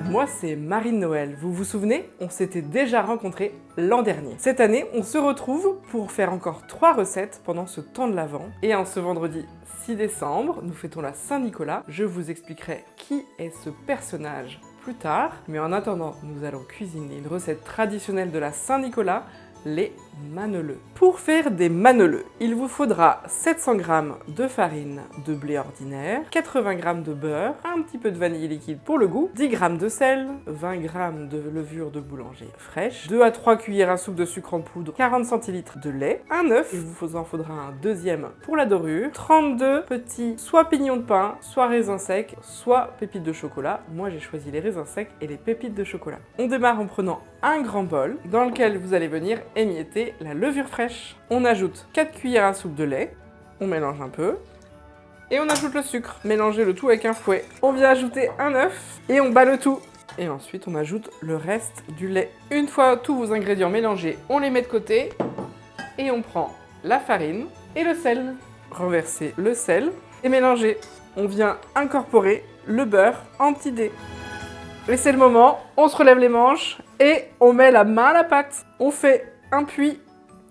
moi c'est Marine Noël. Vous vous souvenez, on s'était déjà rencontrés l'an dernier. Cette année, on se retrouve pour faire encore 3 recettes pendant ce temps de l'Avent. Et en ce vendredi 6 décembre, nous fêtons la Saint-Nicolas. Je vous expliquerai qui est ce personnage plus tard. Mais en attendant, nous allons cuisiner une recette traditionnelle de la Saint-Nicolas, les maneleux. Pour faire des maneleux, il vous faudra 700 g de farine de blé ordinaire, 80 g de beurre, un petit peu de vanille liquide pour le goût, 10 g de sel, 20 g de levure de boulanger fraîche, 2 à 3 cuillères à soupe de sucre en poudre, 40 centilitres de lait, un œuf, il vous en faudra un deuxième pour la dorure, 32 petits soit pignons de pain, soit raisins secs, soit pépites de chocolat. Moi j'ai choisi les raisins secs et les pépites de chocolat. On démarre en prenant un grand bol dans lequel vous allez venir émietter la levure fraîche. On ajoute 4 cuillères à soupe de lait, on mélange un peu, et on ajoute le sucre. Mélangez le tout avec un fouet. On vient ajouter un œuf, et on bat le tout. Et ensuite on ajoute le reste du lait. Une fois tous vos ingrédients mélangés, on les met de côté, et on prend la farine et le sel. Renversez le sel, et mélangez. On vient incorporer le beurre en petits dés. Et c'est le moment, on se relève les manches, et on met la main à la pâte. On fait un puits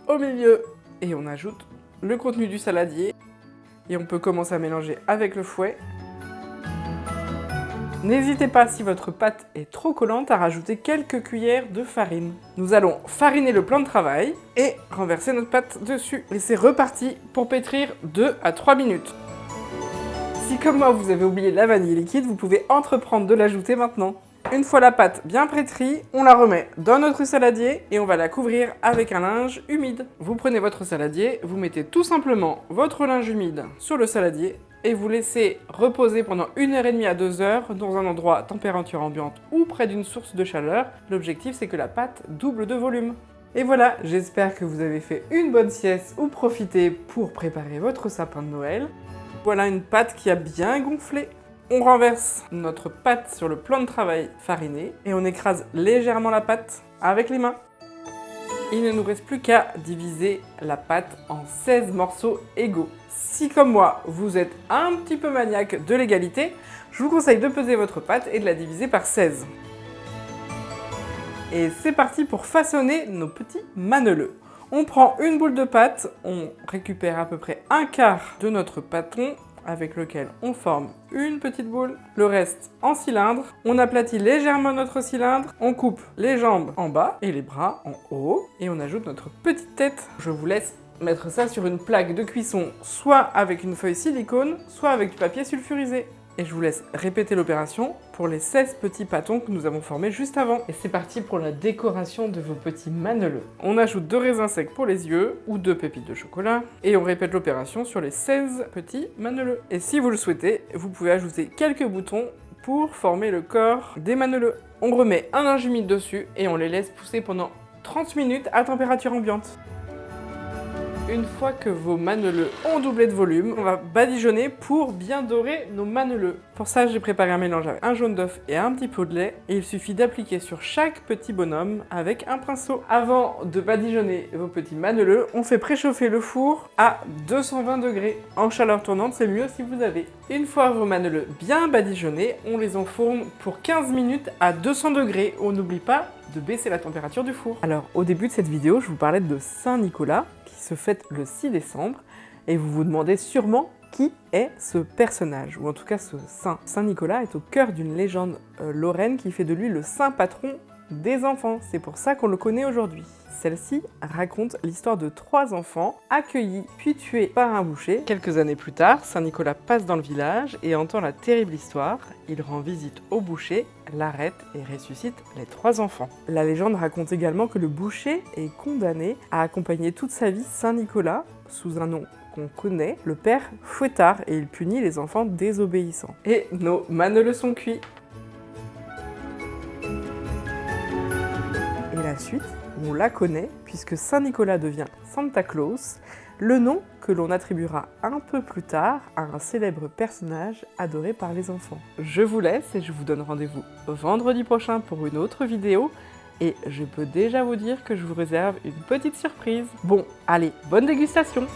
au milieu et on ajoute le contenu du saladier et on peut commencer à mélanger avec le fouet. N'hésitez pas, si votre pâte est trop collante, à rajouter quelques cuillères de farine. Nous allons fariner le plan de travail et renverser notre pâte dessus. Et c'est reparti pour pétrir 2 à 3 minutes. Si comme moi vous avez oublié la vanille liquide, vous pouvez entreprendre de l'ajouter maintenant. Une fois la pâte bien pétrie, on la remet dans notre saladier et on va la couvrir avec un linge humide. Vous prenez votre saladier, vous mettez tout simplement votre linge humide sur le saladier et vous laissez reposer pendant 1h30 à 2 heures dans un endroit à température ambiante ou près d'une source de chaleur. L'objectif, c'est que la pâte double de volume. Et voilà, j'espère que vous avez fait une bonne sieste ou profité pour préparer votre sapin de Noël. Voilà une pâte qui a bien gonflé. On renverse notre pâte sur le plan de travail fariné et on écrase légèrement la pâte avec les mains. Il ne nous reste plus qu'à diviser la pâte en 16 morceaux égaux. Si comme moi, vous êtes un petit peu maniaque de l'égalité, je vous conseille de peser votre pâte et de la diviser par 16. Et c'est parti pour façonner nos petits maneleux. On prend une boule de pâte, on récupère à peu près un quart de notre pâton avec lequel on forme une petite boule, le reste en cylindre. On aplatit légèrement notre cylindre, on coupe les jambes en bas et les bras en haut et on ajoute notre petite tête. Je vous laisse mettre ça sur une plaque de cuisson, soit avec une feuille silicone, soit avec du papier sulfurisé. Et je vous laisse répéter l'opération pour les 16 petits pâtons que nous avons formés juste avant. Et c'est parti pour la décoration de vos petits maneleux. On ajoute 2 raisins secs pour les yeux ou 2 pépites de chocolat. Et on répète l'opération sur les 16 petits maneleux. Et si vous le souhaitez, vous pouvez ajouter quelques boutons pour former le corps des maneleux. On remet un linge humide dessus et on les laisse pousser pendant 30 minutes à température ambiante. Une fois que vos maneleux ont doublé de volume, on va badigeonner pour bien dorer nos maneleux. Pour ça, j'ai préparé un mélange avec un jaune d'œuf et un petit pot de lait. Et il suffit d'appliquer sur chaque petit bonhomme avec un pinceau. Avant de badigeonner vos petits maneleux, on fait préchauffer le four à 220 degrés. En chaleur tournante, c'est mieux si vous avez. Une fois vos maneleux bien badigeonnés, on les enfourne pour 15 minutes à 200 degrés. On n'oublie pas de baisser la température du four. Alors, au début de cette vidéo, je vous parlais de Saint-Nicolas, qui se fête le 6 décembre, et vous vous demandez sûrement qui est ce personnage, ou en tout cas ce saint. Saint-Nicolas est au cœur d'une légende lorraine qui fait de lui le saint patron des enfants. C'est pour ça qu'on le connaît aujourd'hui. Celle-ci raconte l'histoire de 3 enfants accueillis puis tués par un boucher. Quelques années plus tard, Saint-Nicolas passe dans le village et entend la terrible histoire. Il rend visite au boucher, l'arrête et ressuscite les 3 enfants. La légende raconte également que le boucher est condamné à accompagner toute sa vie Saint-Nicolas sous un nom qu'on connaît, le père Fouettard, et il punit les enfants désobéissants. Et nos maneleux sont cuits. Et la suite, on la connaît, puisque Saint-Nicolas devient Santa Claus, le nom que l'on attribuera un peu plus tard à un célèbre personnage adoré par les enfants. Je vous laisse et je vous donne rendez-vous vendredi prochain pour une autre vidéo, et je peux déjà vous dire que je vous réserve une petite surprise. Bon, allez, bonne dégustation!